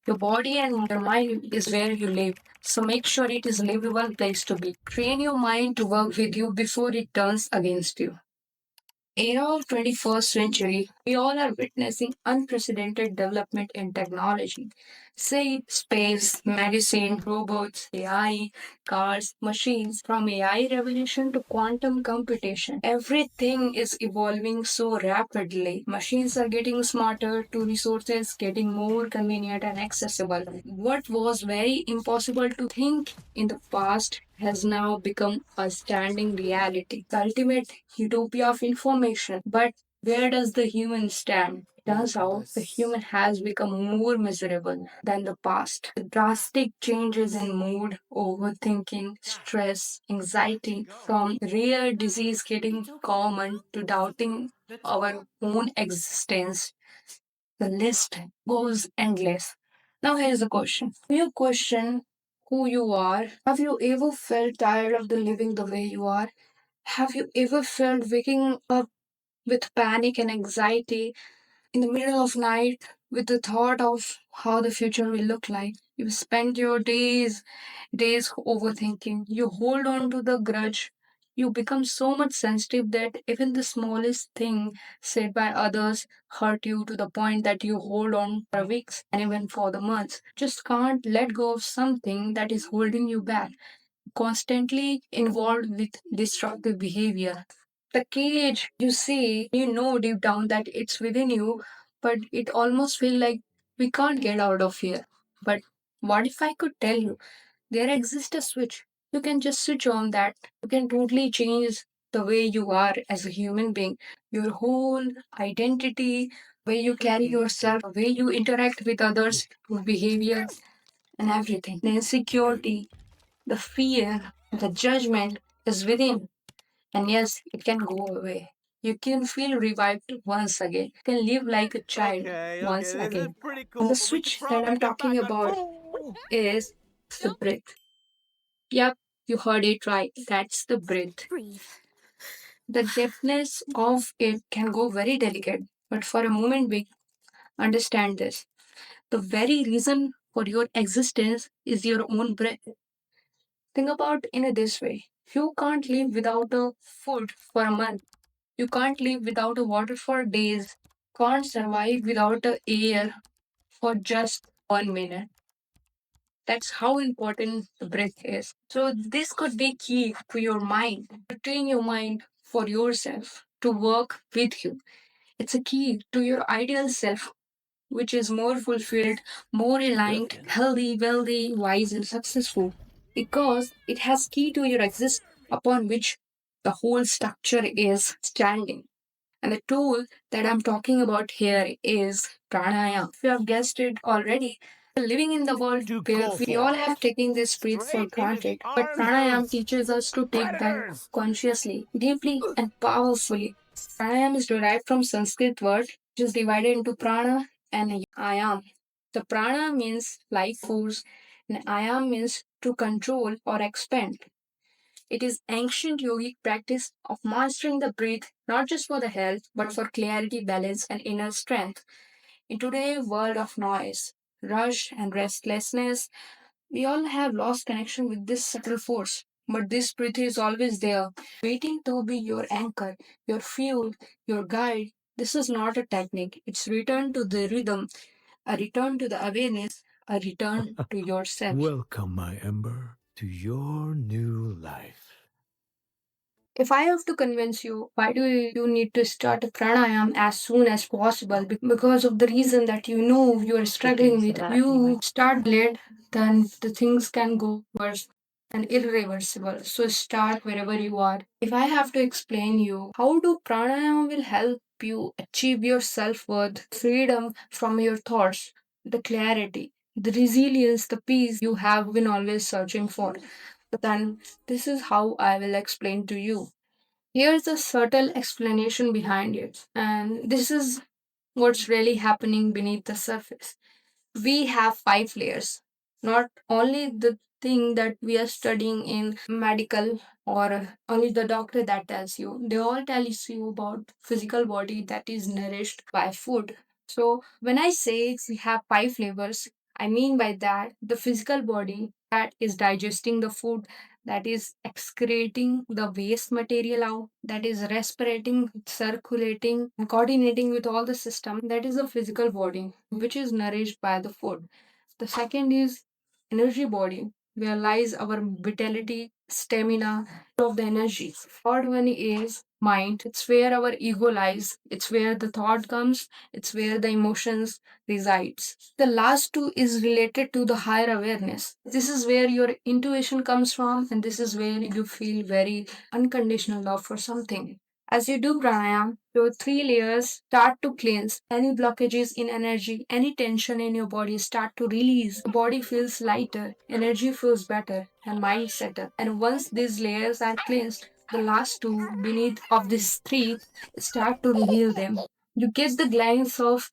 Your body and your mind is where you live. So make sure it is a livable place to be. Train your mind to work with you before it turns against you. Era of 21st century, we all are witnessing unprecedented development in technology. Say space, medicine, robots, AI, cars, machines, from AI revolution to quantum computation. Everything is evolving so rapidly. Machines are getting smarter to resources getting more convenient and accessible. What was very impossible to think in the past has now become a standing reality. The ultimate utopia of information. But where does the human stand? Turns out the human has become more miserable than the past. The drastic changes in mood, overthinking, stress, anxiety, from rare disease getting common to doubting our own existence, the list goes endless. Now, here's the question. Do you question who you are? Have you ever felt tired of the living the way you are? Have you ever felt waking up with panic and anxiety in the middle of night with the thought of how the future will look like? You spend your days overthinking. You hold on to the grudge. You become so much sensitive that even the smallest thing said by others hurt you to the point that you hold on for weeks and even for the months. Just can't let go of something that is holding you back, constantly involved with destructive behavior. The cage you see, you know deep down that it's within you, but it almost feels like we can't get out of here. But what if I could tell you there exists a switch? You can just switch on that. You can totally change the way you are as a human being. Your whole identity, way you carry yourself, the way you interact with others, your behavior, and everything. The insecurity, the fear, the judgment is within. And yes, it can go away. You can feel revived once again. You can live like a child once This is again. pretty And cool, the but we should switch that probably I'm get talking back on. about is the breath. Yep, you heard it right. That's the breath. Breathe. The depthness of it can go very delicate. But for a moment, we understand this. The very reason for your existence is your own breath. Think about in this way. You can't live without a food for a month. You can't live without a water for days. Can't survive without a air for just 1 minute. That's how important the breath is. So this could be key to your mind, to train your mind for yourself, to work with you. It's a key to your ideal self, which is more fulfilled, more aligned, healthy, wealthy, wise, and successful. Because it has key to your exist upon which the whole structure is standing. And the tool that I'm talking about here is pranayama. If you have guessed it already, we're living in the world Too where cool we for all it. have taken this breath for Straight into the granted. But arms pranayama of teaches us to take them predators. consciously, deeply, and powerfully. Pranayama is derived from Sanskrit word, which is divided into prana and ayam. The prana means life force, and ayam means to control or expand. It is ancient yogic practice of mastering the breath not just for the health but for clarity, balance and inner strength. In today's world of noise, rush and restlessness, we all have lost connection with this subtle force. But this breath is always there, waiting to be your anchor, your fuel, your guide. This is not a technique. It's return to the rhythm, a return to the awareness, a return to yourself. Welcome, my ember, to your new life. If I have to convince you, why do you need to start pranayam as soon as possible? Because of the reason that you know you are struggling with. You start late, then the things can go worse and irreversible. So start wherever you are. If I have to explain you how do pranayama will help you achieve your self-worth, freedom from your thoughts, the clarity, the resilience, the peace you have been always searching for, then this is how I will explain to you. Here's a subtle explanation behind it, and this is what's really happening beneath the surface. We have 5 layers, not only the thing that we are studying in medical or only the doctor that tells you. They all tell you about physical body that is nourished by food. So when I say we have 5 flavors, I mean by that, the physical body that is digesting the food, that is excreting the waste material out, that is respirating, circulating, and coordinating with all the system, that is the physical body, which is nourished by the food. The second is energy body, where lies our vitality, stamina, of the energy. Third one is mind. It's where our ego lies. It's where the thought comes. It's where the emotions resides. The last two is related to the higher awareness. This is where your intuition comes from, and this is where you feel very unconditional love for something. As you do pranayam, your three layers start to cleanse. Any blockages in energy, any tension in your body start to release. The body feels lighter, energy feels better, and mind settle. And once these layers are cleansed, the last two beneath of these three start to reveal them. You get the glance of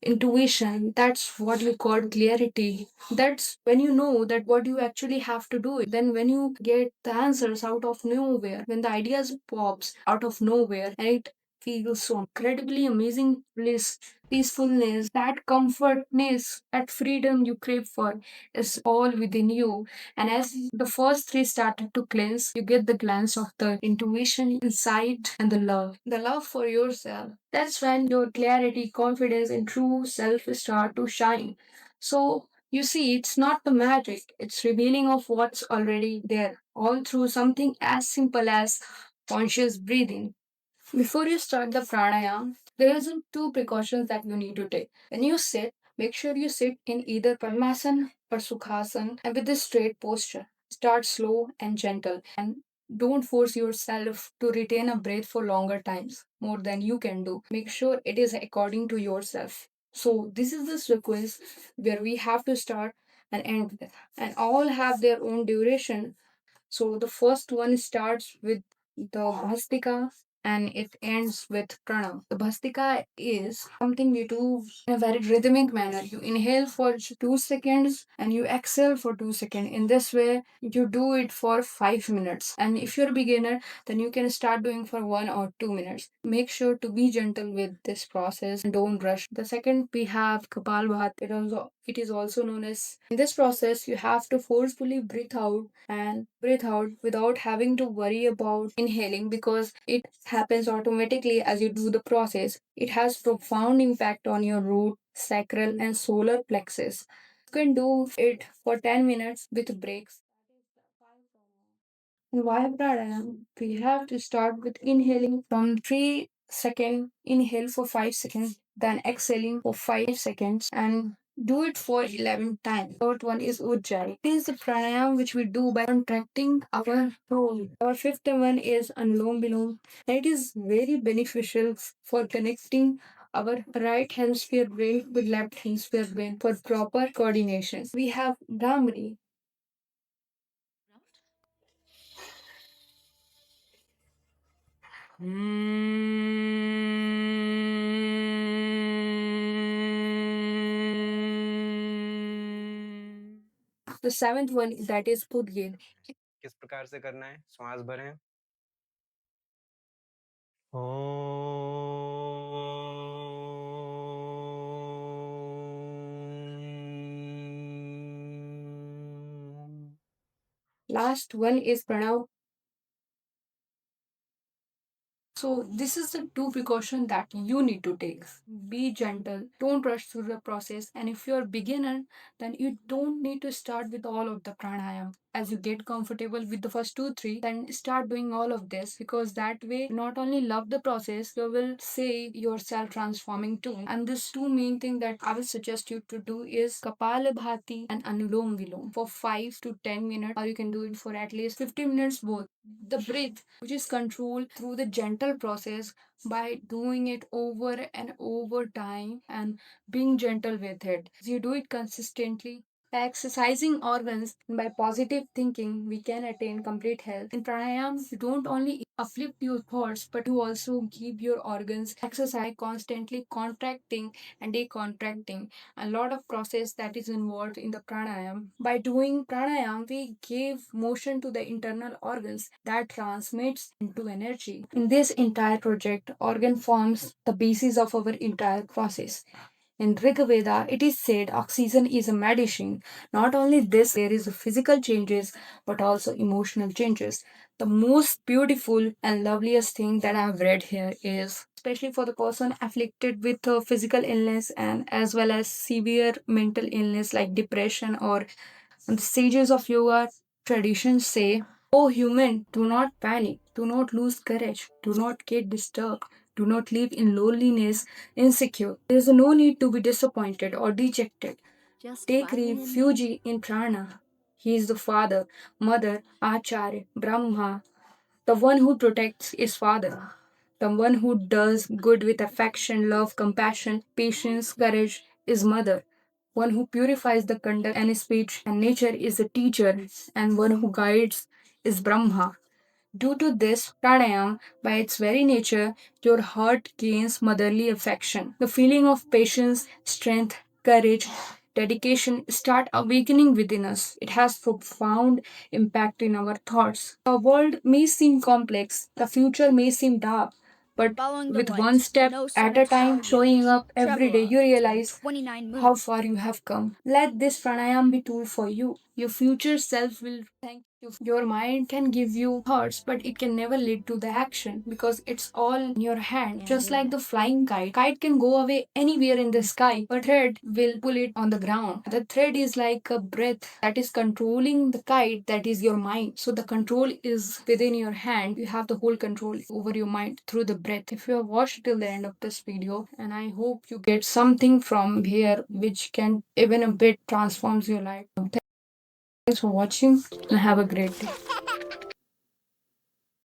intuition. That's what we call clarity. That's when you know that what you actually have to do. Then when you get the answers out of nowhere, when the ideas pops out of nowhere, and it feels so incredibly amazing bliss, peacefulness, that comfortness, that freedom you crave for is all within you. And as the first three started to cleanse, you get the glance of the intuition, insight, and the love. The love for yourself. That's when your clarity, confidence, and true self start to shine. So you see, it's not the magic, it's revealing of what's already there, all through something as simple as conscious breathing. Before you start the pranayama, there are two precautions that you need to take. When you sit, make sure you sit in either Padmasana or Sukhasana and with a straight posture. Start slow and gentle and don't force yourself to retain a breath for longer times, more than you can do. Make sure it is according to yourself. So this is the sequence where we have to start and end with. And all have their own duration, so the first one starts with the Bhastika and it ends with Pranam. The Bhastika is something we do in a very rhythmic manner. You inhale for 2 seconds and you exhale for 2 seconds. In this way, you do it for 5 minutes. And if you're a beginner, then you can start doing for 1 or 2 minutes. Make sure to be gentle with this process and don't rush. The second we have Kapalbhat. It is also known as, in this process you have to forcefully breathe out and breathe out without having to worry about inhaling, because it happens automatically as you do the process. It has profound impact on your root, sacral and solar plexus. You can do it for 10 minutes with breaks. In Vaya pranayama, we have to start with inhaling from 3 seconds, inhale for 5 seconds, then exhaling for 5 seconds, and do it for 11 times. Third one is Ujjayi. It is the pranayama which we do by contracting our throat. Our fifth one is Anulom Vilom, and it is very beneficial for connecting our right hemisphere brain with left hemisphere brain for proper coordination. We have Brahmari. The seventh one that is Pudgil. किस प्रकार से करना है? श्वास भरें. Last one is Pranav. So this is the two precaution that you need to take. Be gentle, don't rush through the process. And if you're a beginner, then you don't need to start with all of the pranayama. As you get comfortable with the first two, three, then start doing all of this, because that way you not only love the process, you will say yourself transforming too. And this two main thing that I will suggest you to do is Kapalabhati and Anulom Vilom for 5 to 10 minutes, or you can do it for at least 50 minutes both. The breath, which is controlled through the gentle process, by doing it over and over time and being gentle with it. As you do it consistently, by exercising organs and by positive thinking, we can attain complete health. In pranayam, you don't only uplift your thoughts, but you also keep your organs exercise constantly contracting and decontracting. A lot of process that is involved in the pranayam. By doing pranayam, we give motion to the internal organs that transmits into energy. In this entire project, organ forms the basis of our entire process. In Rig Veda, it is said oxygen is a medicine. Not only this, there is a physical changes, but also emotional changes. The most beautiful and loveliest thing that I have read here is, especially for the person afflicted with physical illness and as well as severe mental illness like depression or the sages of yoga traditions say, "O human, do not panic, do not lose courage, do not get disturbed, do not live in loneliness, insecure. There is no need to be disappointed or dejected. Take refuge in prana. He is the father, mother, acharya, Brahma, the one who protects is father. The one who does good with affection, love, compassion, patience, courage is mother. One who purifies the conduct and speech and nature is the teacher, and one who guides is Brahma. Due to this pranayam, by its very nature, your heart gains motherly affection. The feeling of patience, strength, courage, dedication start awakening within us. It has profound impact in our thoughts. The world may seem complex, the future may seem dark, but with one step at a time showing up every day, you realize how far you have come. Let this pranayam be tool for you. Your future self will thank you. Your mind can give you thoughts, but it can never lead to the action because it's all in your hand. Just like the flying kite. Kite can go away anywhere in the sky, but thread will pull it on the ground. The thread is like a breath that is controlling the kite, that is your mind. So the control is within your hand. You have the whole control over your mind through the breath. If you have watched till the end of this video, and I hope you get something from here which can even a bit transforms your life. Thanks for watching and have a great day.